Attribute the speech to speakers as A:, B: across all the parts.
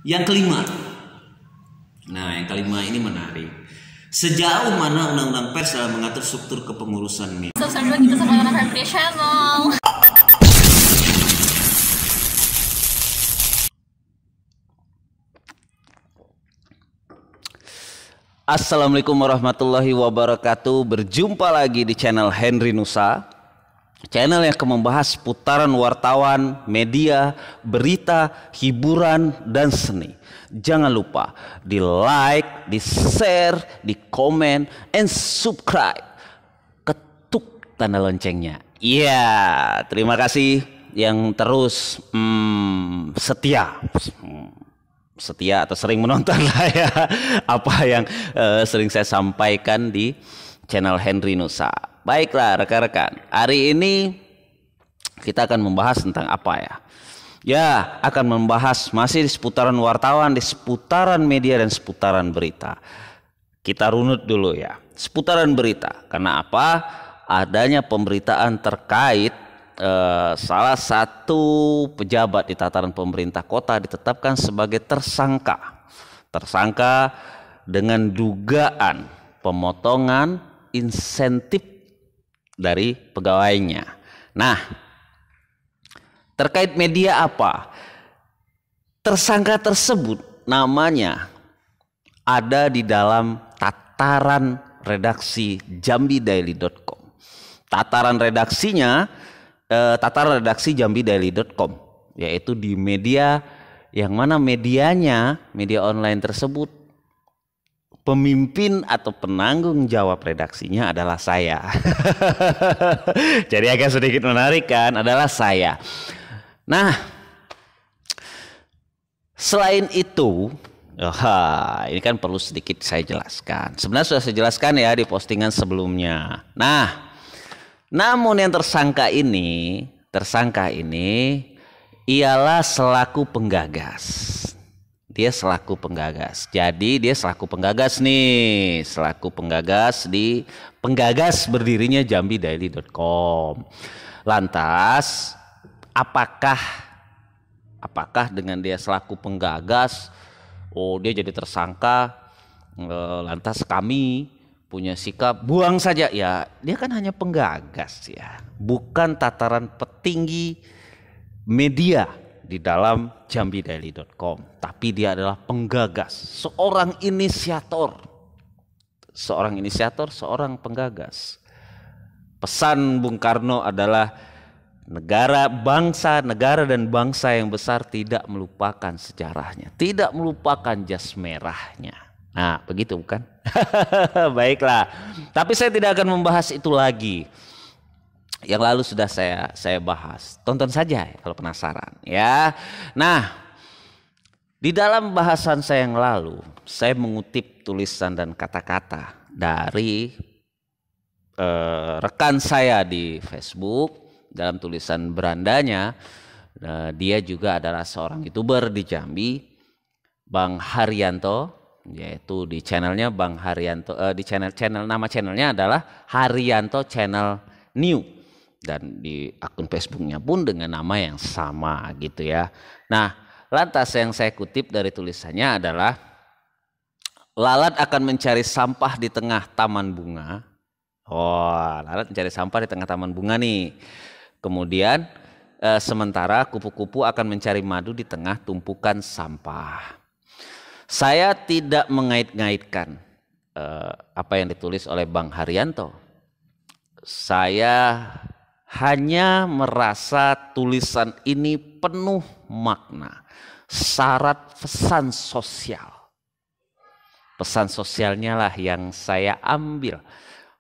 A: Yang kelima. Nah, yang kelima ini menarik. Sejauh mana undang-undang pers dalam mengatur struktur kepengurusan media?
B: Subscribe dulu kita sama Henry Channel.
C: Assalamualaikum warahmatullahi wabarakatuh. Berjumpa lagi di channel Henry Nusa, channel yang akan membahas putaran wartawan, media, berita, hiburan, dan seni. Jangan lupa di like, di share, di komen, and subscribe. Ketuk tanda loncengnya. Iya, terima kasih yang terus setia atau sering menonton lah ya apa yang sering saya sampaikan di channel Henry Nusa. Baiklah rekan-rekan, hari ini kita akan membahas tentang apa ya? Ya, akan membahas masih di seputaran wartawan, di seputaran media dan seputaran berita. Kita runut dulu ya, seputaran berita. Karena apa? Adanya pemberitaan terkait salah satu pejabat di tataran pemerintah kota ditetapkan sebagai tersangka dengan dugaan pemotongan insentif dari pegawainya. Nah, terkait media apa? Tersangka tersebut namanya ada di dalam tataran redaksi jambidaily.com. Tataran redaksi jambidaily.com, yaitu di media yang mana media online tersebut pemimpin atau penanggung jawab redaksinya adalah saya. Jadi agak sedikit menarik kan, adalah saya. Nah, selain itu, ini kan perlu sedikit saya jelaskan. Sebenarnya sudah saya jelaskan ya di postingan sebelumnya. Nah, namun yang tersangka ini ialah selaku penggagas. Dia selaku penggagas. Jadi dia selaku penggagas penggagas berdirinya jambidaily.com. Lantas apakah dengan dia selaku penggagas, dia jadi tersangka, lantas kami punya sikap buang saja? Ya, dia kan hanya penggagas ya, bukan tataran petinggi media di dalam jambidaily.com, tapi dia adalah penggagas, seorang inisiator, seorang penggagas. Pesan Bung Karno adalah negara dan bangsa yang besar tidak melupakan sejarahnya, tidak melupakan jas merahnya. Nah, begitu bukan? Baiklah. Tapi saya tidak akan membahas itu lagi. Yang lalu sudah saya bahas. Tonton saja kalau penasaran ya. Nah, di dalam bahasan saya yang lalu, saya mengutip tulisan dan kata-kata dari rekan saya di Facebook. Dalam tulisan berandanya, dia juga adalah seorang YouTuber di Jambi, Bang Haryanto. Yaitu di channelnya Bang Haryanto, nama channelnya adalah Haryanto Channel New, dan di akun Facebooknya pun dengan nama yang sama gitu ya. Nah, lantas yang saya kutip dari tulisannya adalah, lalat akan mencari sampah di tengah taman bunga. Lalat mencari sampah di tengah taman bunga nih. Kemudian sementara kupu-kupu akan mencari madu di tengah tumpukan sampah. Saya tidak mengait-ngaitkan apa yang ditulis oleh Bang Haryanto. Saya hanya merasa tulisan ini penuh makna, syarat pesan sosial. Pesan sosialnya lah yang saya ambil,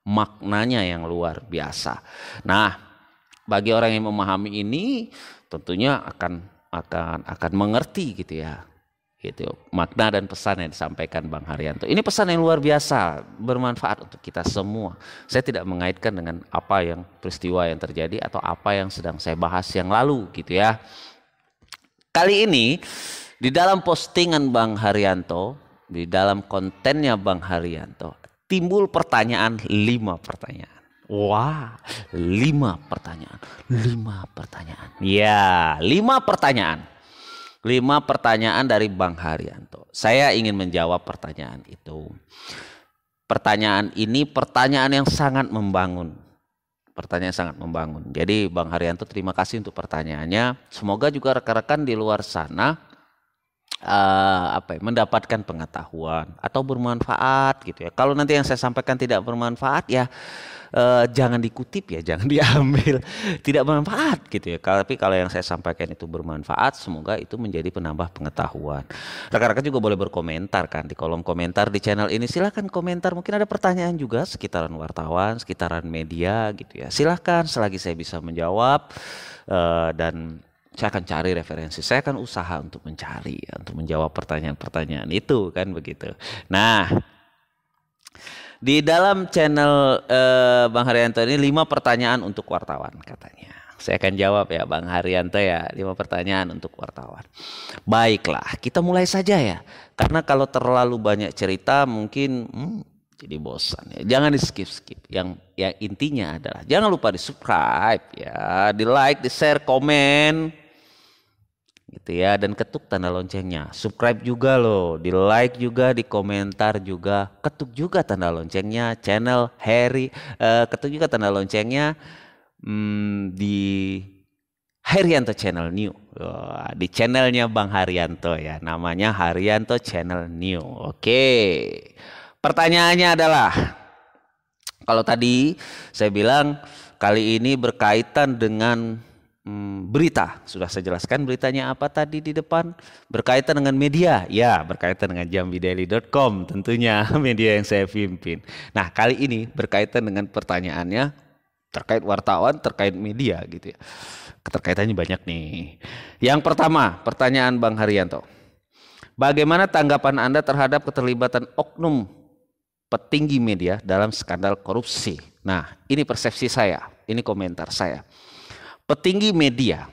C: maknanya yang luar biasa. Nah, bagi orang yang memahami ini tentunya akan mengerti gitu ya. Gitu, makna dan pesan yang disampaikan Bang Haryanto. Ini pesan yang luar biasa, bermanfaat untuk kita semua. Saya tidak mengaitkan dengan apa yang peristiwa yang terjadi atau apa yang sedang saya bahas yang lalu gitu ya. Kali ini di dalam postingan Bang Haryanto, di dalam kontennya Bang Haryanto, timbul pertanyaan, 5 pertanyaan. Wah, 5 pertanyaan. Ya, 5 pertanyaan. 5 pertanyaan dari Bang Haryanto. Saya ingin menjawab pertanyaan itu. Pertanyaan ini pertanyaan yang sangat membangun. Pertanyaan sangat membangun. Jadi Bang Haryanto terima kasih untuk pertanyaannya. Semoga juga rekan-rekan di luar sana mendapatkan pengetahuan atau bermanfaat gitu ya. Kalau nanti yang saya sampaikan tidak bermanfaat ya jangan dikutip ya, jangan diambil, tidak bermanfaat gitu ya. Tapi kalau yang saya sampaikan itu bermanfaat, semoga itu menjadi penambah pengetahuan. Rekan-rekan juga boleh berkomentar kan di kolom komentar di channel ini. Silahkan komentar, mungkin ada pertanyaan juga sekitaran wartawan, sekitaran media gitu ya. Silahkan selagi saya bisa menjawab dan saya akan cari referensi, saya akan usaha untuk mencari, untuk menjawab pertanyaan-pertanyaan itu kan begitu. Nah, di dalam channel Bang Haryanto ini 5 pertanyaan untuk wartawan katanya. Saya akan jawab ya Bang Haryanto ya, 5 pertanyaan untuk wartawan. Baiklah, kita mulai saja ya. Karena kalau terlalu banyak cerita mungkin jadi bosan ya. Jangan di skip-skip. Yang intinya adalah jangan lupa di subscribe ya, di like, di share, komen. Gitu ya, dan ketuk tanda loncengnya. Subscribe juga loh, di like juga, di komentar juga, ketuk juga tanda loncengnya. Channel Harry, ketuk juga tanda loncengnya di Haryanto Channel New. Di channelnya Bang Haryanto ya, namanya Haryanto Channel New. Oke, pertanyaannya adalah, kalau tadi saya bilang kali ini berkaitan dengan berita, sudah saya jelaskan beritanya apa tadi di depan. Berkaitan dengan media, ya berkaitan dengan jambidaily.com tentunya, media yang saya pimpin. Nah kali ini berkaitan dengan pertanyaannya terkait wartawan, terkait media gitu ya. Keterkaitannya banyak nih. Yang pertama, pertanyaan Bang Haryanto. Bagaimana tanggapan Anda terhadap keterlibatan oknum petinggi media dalam skandal korupsi? Nah ini persepsi saya, ini komentar saya. Petinggi media,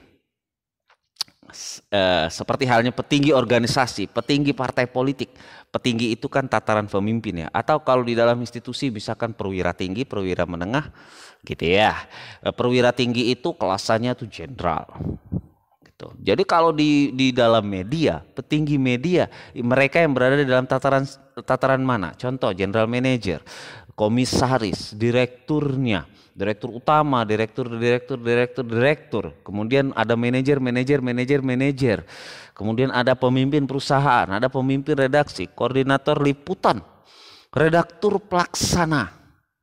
C: seperti halnya petinggi organisasi, petinggi partai politik. Petinggi itu kan tataran pemimpin ya. Atau kalau di dalam institusi misalkan perwira tinggi, perwira menengah gitu ya. Perwira tinggi itu kelasannya tuh jenderal. Gitu. Jadi kalau di dalam media, petinggi media, mereka yang berada di dalam tataran mana? Contoh general manager, komisaris, direkturnya, direktur utama, direktur. Kemudian ada manajer. Kemudian ada pemimpin perusahaan, ada pemimpin redaksi, koordinator liputan, redaktur pelaksana.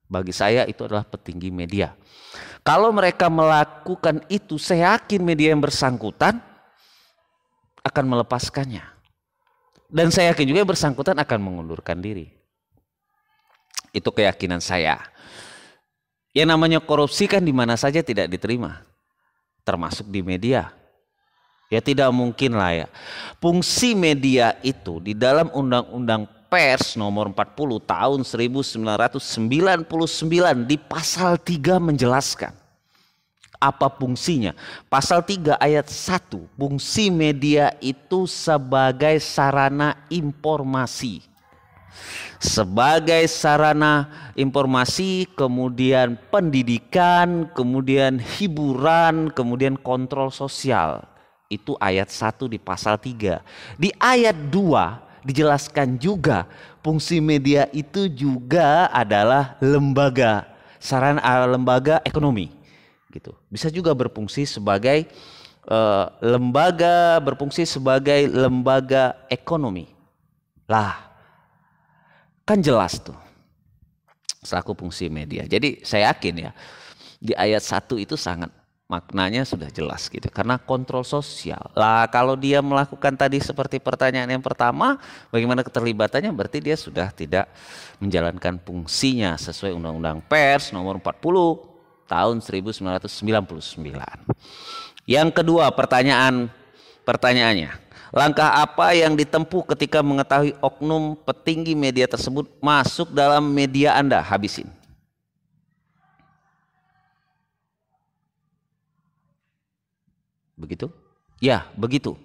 C: Bagi saya itu adalah petinggi media. Kalau mereka melakukan itu, saya yakin media yang bersangkutan akan melepaskannya. Dan saya yakin juga yang bersangkutan akan mengundurkan diri. Itu keyakinan saya. Yang namanya korupsi kan di mana saja tidak diterima, termasuk di media. Ya tidak mungkin lah ya. Fungsi media itu di dalam Undang-Undang Pers nomor 40 tahun 1999 di pasal 3 menjelaskan apa fungsinya. Pasal 3 ayat 1, fungsi media itu sebagai sarana informasi. Sebagai sarana informasi, kemudian pendidikan, kemudian hiburan, kemudian kontrol sosial. Itu ayat 1 di pasal 3. Di ayat 2 dijelaskan juga fungsi media itu juga adalah lembaga, sarana lembaga ekonomi. Gitu. Bisa juga berfungsi sebagai lembaga ekonomi. Lah, kan jelas tuh selaku fungsi media. Jadi saya yakin ya di ayat 1 itu sangat maknanya sudah jelas gitu. Karena kontrol sosial. Lah kalau dia melakukan tadi seperti pertanyaan yang pertama, bagaimana keterlibatannya? Berarti dia sudah tidak menjalankan fungsinya sesuai Undang-Undang Pers nomor 40 tahun 1999. Yang kedua pertanyaannya. Langkah apa yang ditempuh ketika mengetahui oknum petinggi media tersebut masuk dalam media Anda? Habisin. Begitu? Ya, begitu.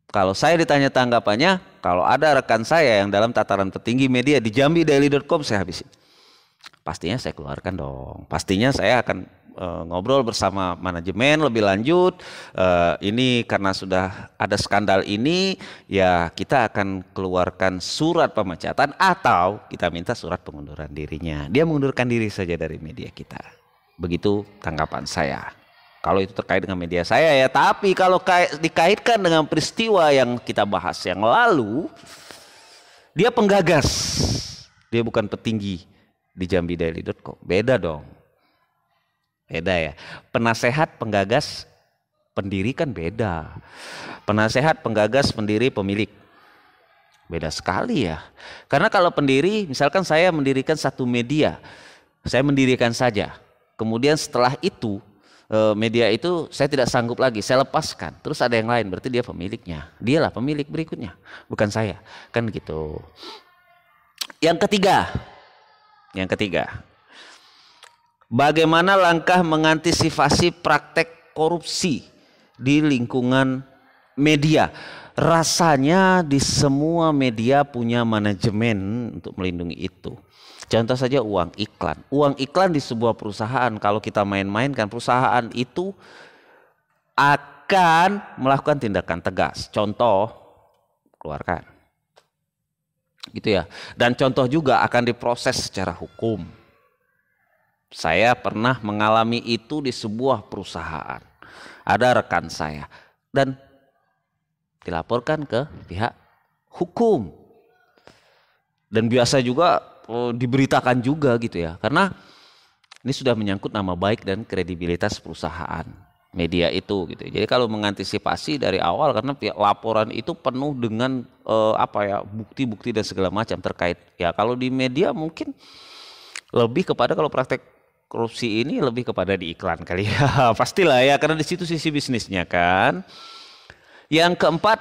C: Kalau saya ditanya tanggapannya, kalau ada rekan saya yang dalam tataran petinggi media di jambidaily.com, saya habisin. Pastinya saya keluarkan dong. Pastinya saya akan ngobrol bersama manajemen lebih lanjut. Ini karena sudah ada skandal ini, ya kita akan keluarkan surat pemecatan atau kita minta surat pengunduran dirinya. Dia mengundurkan diri saja dari media kita. Begitu tanggapan saya. Kalau itu terkait dengan media saya ya, tapi kalau dikaitkan dengan peristiwa yang kita bahas yang lalu, dia penggagas, dia bukan petinggi di jambidaily.com. Beda dong. Beda ya. Penasehat, penggagas, pendiri kan beda. Penasehat, penggagas, pendiri, pemilik. Beda sekali ya. Karena kalau pendiri, misalkan saya mendirikan satu media, saya mendirikan saja. Kemudian setelah itu, media itu saya tidak sanggup lagi, saya lepaskan. Terus ada yang lain, berarti dia pemiliknya. Dialah pemilik berikutnya, bukan saya. Kan gitu. Yang ketiga, bagaimana langkah mengantisipasi praktek korupsi di lingkungan media? Rasanya di semua media punya manajemen untuk melindungi itu. Contoh saja uang iklan. Uang iklan di sebuah perusahaan, kalau kita main-mainkan, perusahaan itu akan melakukan tindakan tegas. Contoh, keluarkan. Gitu ya. Dan contoh juga akan diproses secara hukum. Saya pernah mengalami itu di sebuah perusahaan. Ada rekan saya dan dilaporkan ke pihak hukum. Dan biasa juga diberitakan juga gitu ya. Karena ini sudah menyangkut nama baik dan kredibilitas perusahaan media itu gitu. Jadi kalau mengantisipasi dari awal, karena laporan itu penuh dengan bukti-bukti dan segala macam terkait. Ya kalau di media mungkin lebih kepada, kalau praktek korupsi ini lebih kepada di iklan kali ya. Pastilah ya, karena di situ sisi bisnisnya kan. Yang keempat,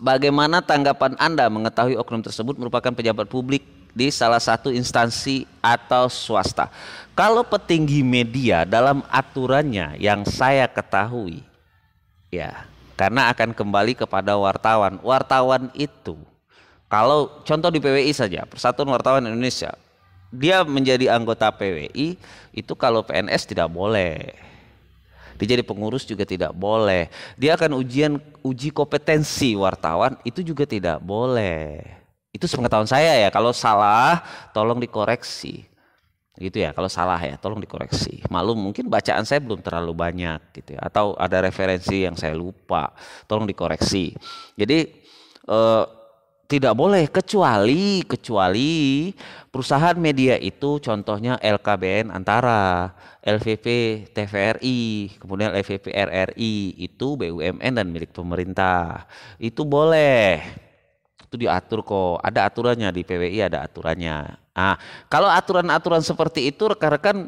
C: bagaimana tanggapan Anda mengetahui oknum tersebut merupakan pejabat publik di salah satu instansi atau swasta? Kalau petinggi media dalam aturannya yang saya ketahui, ya karena akan kembali kepada wartawan. Wartawan itu, kalau contoh di PWI saja, Persatuan Wartawan Indonesia, dia menjadi anggota PWI itu kalau PNS tidak boleh. Dia jadi pengurus juga tidak boleh. Dia akan uji kompetensi wartawan itu juga tidak boleh. Itu sepengetahuan saya ya. Kalau salah tolong dikoreksi. Gitu ya. Kalau salah ya tolong dikoreksi. Maklum mungkin bacaan saya belum terlalu banyak gitu ya. Atau ada referensi yang saya lupa. Tolong dikoreksi. Jadi tidak boleh kecuali perusahaan media itu contohnya LKBN Antara, LVP TVRI, kemudian LVP RRI, itu BUMN dan milik pemerintah. Itu boleh. Itu diatur kok, ada aturannya di PWI, ada aturannya. Nah, kalau aturan-aturan seperti itu rekan-rekan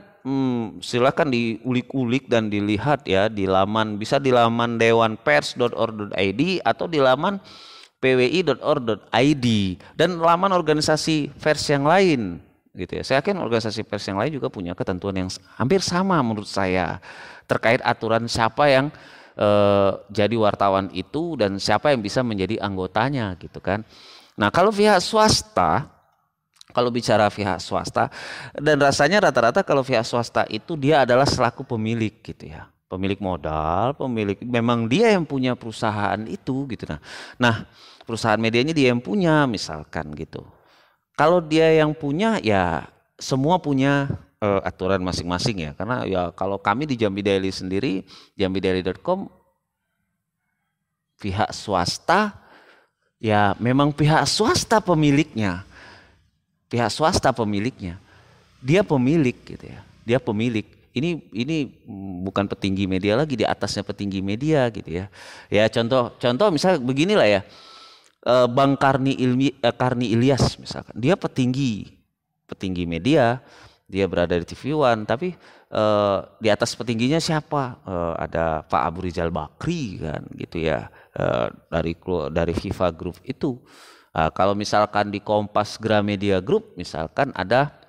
C: silakan diulik-ulik dan dilihat ya di laman, bisa di laman dewanpers.or.id atau di laman pwi.or.id dan laman organisasi pers yang lain gitu ya. Saya yakin organisasi pers yang lain juga punya ketentuan yang hampir sama menurut saya terkait aturan siapa yang jadi wartawan itu dan siapa yang bisa menjadi anggotanya gitu kan. Nah kalau pihak swasta, kalau bicara pihak swasta, dan rasanya rata-rata kalau pihak swasta itu dia adalah selaku pemilik gitu ya, pemilik modal, memang dia yang punya perusahaan itu gitu. Nah perusahaan medianya dia yang punya misalkan gitu. Kalau dia yang punya ya semua punya aturan masing-masing ya, karena ya kalau kami di Jambi Daily sendiri, jambidaily.com, pihak swasta ya memang pihak swasta pemiliknya, dia pemilik gitu ya, dia pemilik. Ini bukan petinggi media lagi, di atasnya petinggi media gitu ya. Ya contoh misal beginilah ya, Bang Karni Ilyas misalkan, dia petinggi media. Dia berada di TV One, tapi di atas petingginya siapa? Ada Pak Abu Rizal Bakri kan, gitu ya, dari FIFA Group itu. Kalau misalkan di Kompas Gramedia Group, misalkan ada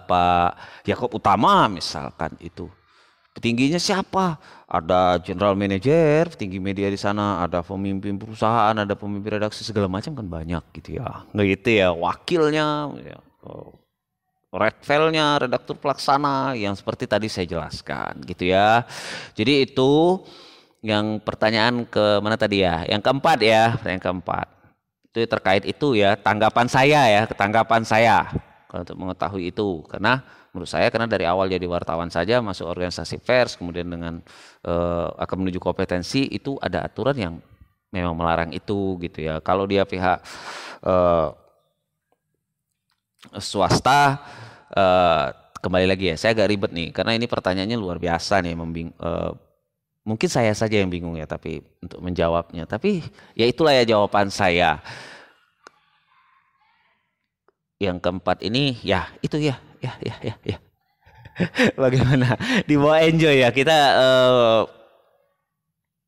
C: Pak Yakob Utama, misalkan itu. Petingginya siapa? Ada general manager, petinggi media di sana, ada pemimpin perusahaan, ada pemimpin redaksi segala macam kan banyak gitu ya. Nggak gitu ya, wakilnya. Ya. red file-nya, redaktur pelaksana yang seperti tadi saya jelaskan gitu ya. Jadi itu yang pertanyaan ke mana tadi ya? Yang keempat ya, pertanyaan keempat. Itu terkait itu ya, tanggapan saya kalau untuk mengetahui itu. Karena menurut saya karena dari awal jadi wartawan saja masuk organisasi pers kemudian dengan akan menuju kompetensi itu ada aturan yang memang melarang itu gitu ya. Kalau dia pihak swasta kembali lagi ya, saya agak ribet nih karena ini pertanyaannya luar biasa nih, mungkin saya saja yang bingung ya tapi untuk menjawabnya, tapi ya itulah ya jawaban saya. Yang keempat ini ya itu ya. Bagaimana di bawah enjoy ya kita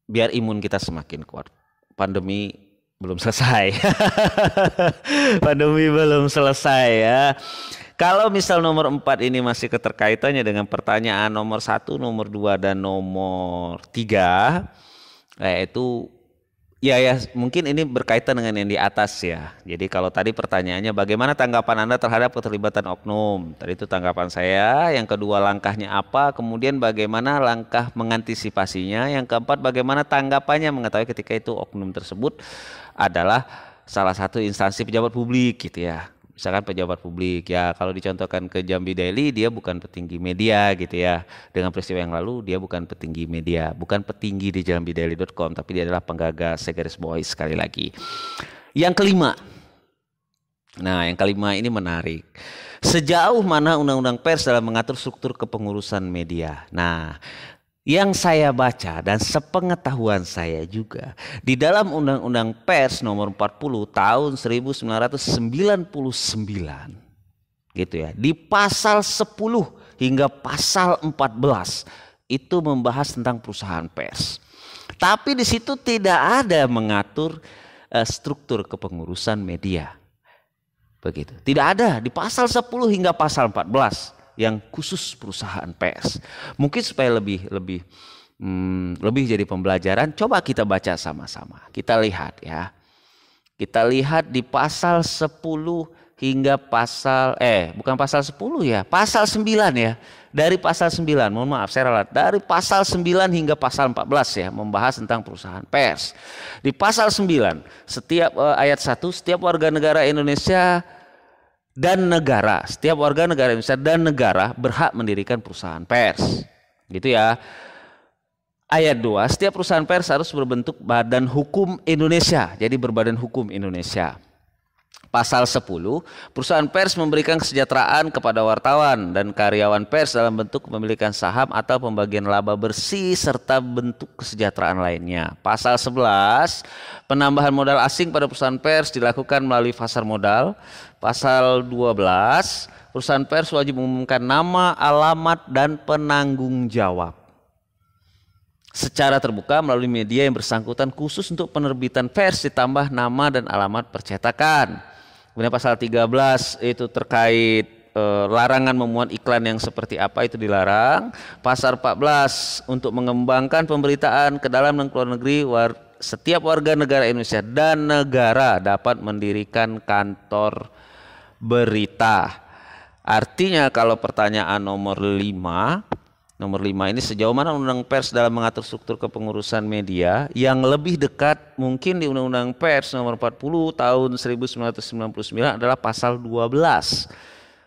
C: biar imun kita semakin kuat. Pandemi belum selesai. Pandemi belum selesai ya. Kalau misal nomor 4 ini masih keterkaitannya dengan pertanyaan nomor 1, nomor 2 dan nomor 3, yaitu ya mungkin ini berkaitan dengan yang di atas ya. Jadi kalau tadi pertanyaannya bagaimana tanggapan Anda terhadap keterlibatan oknum? Tadi itu tanggapan saya. Yang kedua langkahnya apa? Kemudian bagaimana langkah mengantisipasinya? Yang keempat bagaimana tanggapannya mengetahui ketika itu oknum tersebut adalah salah satu instansi pejabat publik gitu ya. Misalkan pejabat publik ya, kalau dicontohkan ke Jambi Daily dia bukan petinggi media gitu ya. Dengan peristiwa yang lalu dia bukan petinggi media, bukan petinggi di jambidaily.com, tapi dia adalah penggagas, saya garis bawahi sekali lagi. Yang kelima. Nah, yang kelima ini menarik. Sejauh mana undang-undang pers dalam mengatur struktur kepengurusan media? Nah, yang saya baca dan sepengetahuan saya juga di dalam Undang-Undang Pers nomor 40 tahun 1999 gitu ya, di pasal 10 hingga pasal 14 itu membahas tentang perusahaan pers. Tapi di situ tidak ada mengatur struktur kepengurusan media. Begitu. Tidak ada di pasal 10 hingga pasal 14 yang khusus perusahaan pers. Mungkin supaya lebih jadi pembelajaran, coba kita baca sama-sama. Kita lihat ya. Kita lihat di pasal 10 hingga pasal bukan pasal 10 ya, pasal 9 ya. Dari pasal 9, mohon maaf saya ralat. Dari pasal 9 hingga pasal 14 ya, membahas tentang perusahaan pers. Di pasal 9, setiap ayat 1, setiap warga negara Indonesia dan negara, setiap warga negara Indonesia dan negara berhak mendirikan perusahaan pers. Gitu ya. Ayat 2, setiap perusahaan pers harus berbentuk badan hukum Indonesia. Jadi berbadan hukum Indonesia. Pasal 10, perusahaan pers memberikan kesejahteraan kepada wartawan dan karyawan pers dalam bentuk kepemilikan saham atau pembagian laba bersih serta bentuk kesejahteraan lainnya. Pasal 11, penambahan modal asing pada perusahaan pers dilakukan melalui pasar modal. Pasal 12, perusahaan pers wajib mengumumkan nama, alamat, dan penanggung jawab secara terbuka melalui media yang bersangkutan khusus untuk penerbitan pers ditambah nama dan alamat percetakan. Kemudian pasal 13 itu terkait larangan memuat iklan yang seperti apa itu dilarang. Pasal 14 untuk mengembangkan pemberitaan ke dalam dan keluar negeri, setiap warga negara Indonesia dan negara dapat mendirikan kantor berita. Artinya kalau pertanyaan nomor 5 ini sejauh mana undang pers dalam mengatur struktur kepengurusan media, yang lebih dekat mungkin di Undang-Undang Pers nomor 40 tahun 1999 adalah pasal 12.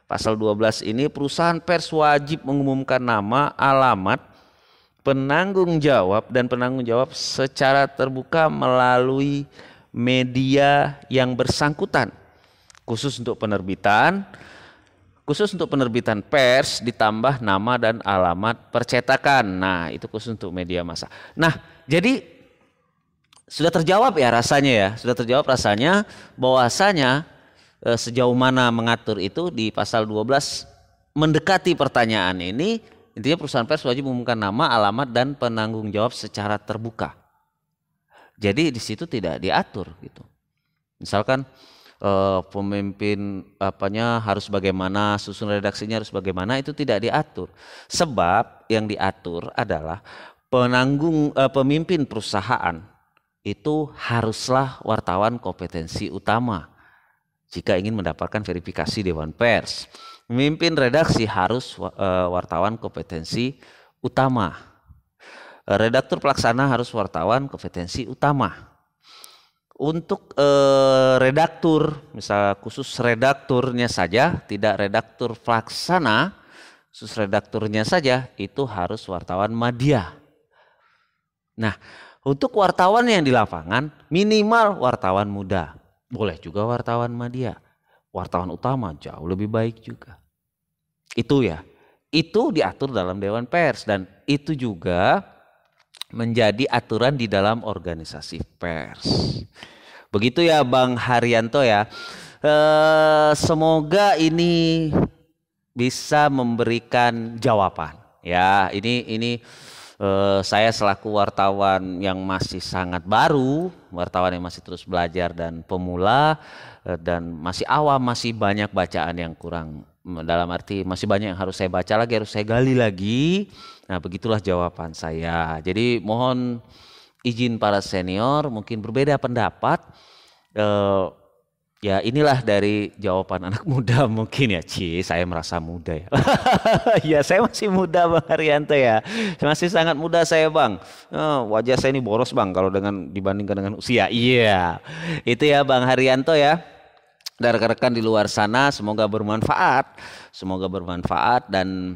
C: Pasal 12 ini perusahaan pers wajib mengumumkan nama, alamat, penanggung jawab dan penanggung jawab secara terbuka melalui media yang bersangkutan. Khusus untuk penerbitan pers ditambah nama dan alamat percetakan. Nah, itu khusus untuk media massa. Nah, jadi sudah terjawab ya rasanya bahwasanya sejauh mana mengatur itu di pasal 12 mendekati pertanyaan ini. Intinya perusahaan pers wajib mengumumkan nama, alamat dan penanggung jawab secara terbuka. Jadi di situ tidak diatur gitu. Misalkan pemimpin harus bagaimana, susun redaksinya harus bagaimana, itu tidak diatur. Sebab yang diatur adalah pemimpin perusahaan itu haruslah wartawan kompetensi utama jika ingin mendapatkan verifikasi Dewan Pers. Memimpin redaksi harus wartawan kompetensi utama. Redaktur pelaksana harus wartawan kompetensi utama. Untuk redaktur, misal khusus redakturnya saja, tidak redaktur pelaksana, khusus redakturnya saja itu harus wartawan madya. Nah, untuk wartawan yang di lapangan minimal wartawan muda, boleh juga wartawan madya. Wartawan utama jauh lebih baik juga. Itu ya, itu diatur dalam Dewan Pers dan itu juga menjadi aturan di dalam organisasi pers. Begitu ya Bang Haryanto ya. Semoga ini bisa memberikan jawaban. Ya, ini saya selaku wartawan yang masih sangat baru, wartawan yang masih terus belajar dan pemula dan masih awam, masih banyak bacaan yang kurang, dalam arti masih banyak yang harus saya baca lagi, harus saya gali lagi. Nah, begitulah jawaban saya. Jadi mohon izin para senior, mungkin berbeda pendapat. Ya inilah dari jawaban anak muda mungkin ya. Saya merasa muda ya. Ya saya masih muda Bang Haryanto ya. Masih sangat muda saya Bang. Wajah saya ini boros Bang kalau dibandingkan dengan usia. Iya. Itu ya Bang Haryanto ya. Dan rekan-rekan di luar sana semoga bermanfaat. Semoga bermanfaat dan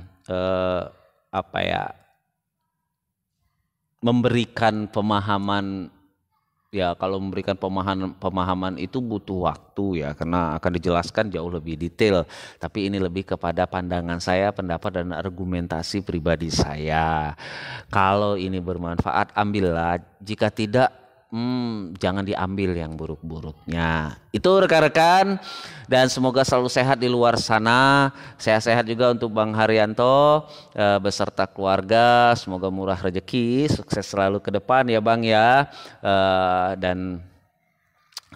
C: memberikan pemahaman. Ya kalau memberikan pemahaman itu butuh waktu ya, karena akan dijelaskan jauh lebih detail. Tapi ini lebih kepada pandangan saya, pendapat dan argumentasi pribadi saya. Kalau ini bermanfaat ambillah, jika tidak jangan diambil yang buruk-buruknya. Itu rekan-rekan, dan semoga selalu sehat di luar sana. Sehat-sehat juga untuk Bang Haryanto beserta keluarga. Semoga murah rezeki, sukses selalu ke depan ya Bang ya. Dan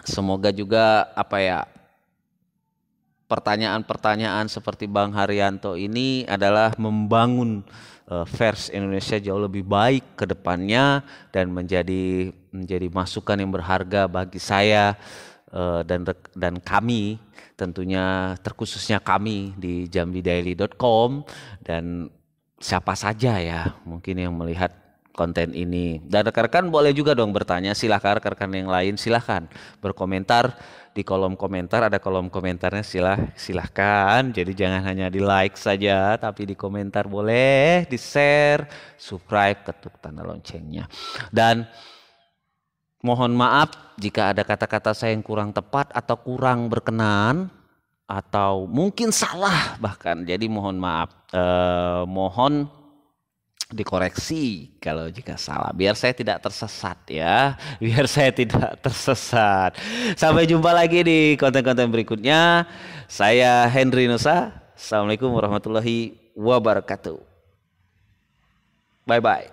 C: semoga juga pertanyaan-pertanyaan seperti Bang Haryanto ini adalah membangun Pers Indonesia jauh lebih baik ke depannya dan menjadi masukan yang berharga bagi saya dan kami, tentunya terkhususnya kami di jambidaily.com dan siapa saja ya mungkin yang melihat konten ini. Dan rekan-rekan boleh juga dong bertanya, silahkan rekan-rekan yang lain silahkan berkomentar di kolom komentar, ada kolom komentarnya, silahkan. Jadi jangan hanya di like saja, tapi di komentar boleh, di share, subscribe, ketuk tanda loncengnya. Dan mohon maaf jika ada kata-kata saya yang kurang tepat atau kurang berkenan atau mungkin salah bahkan. Jadi mohon maaf, mohon dikoreksi kalau jika salah, biar saya tidak tersesat ya, biar saya tidak tersesat. Sampai jumpa lagi di konten-konten berikutnya. Saya Henry Nusa. Assalamualaikum warahmatullahi wabarakatuh. Bye bye.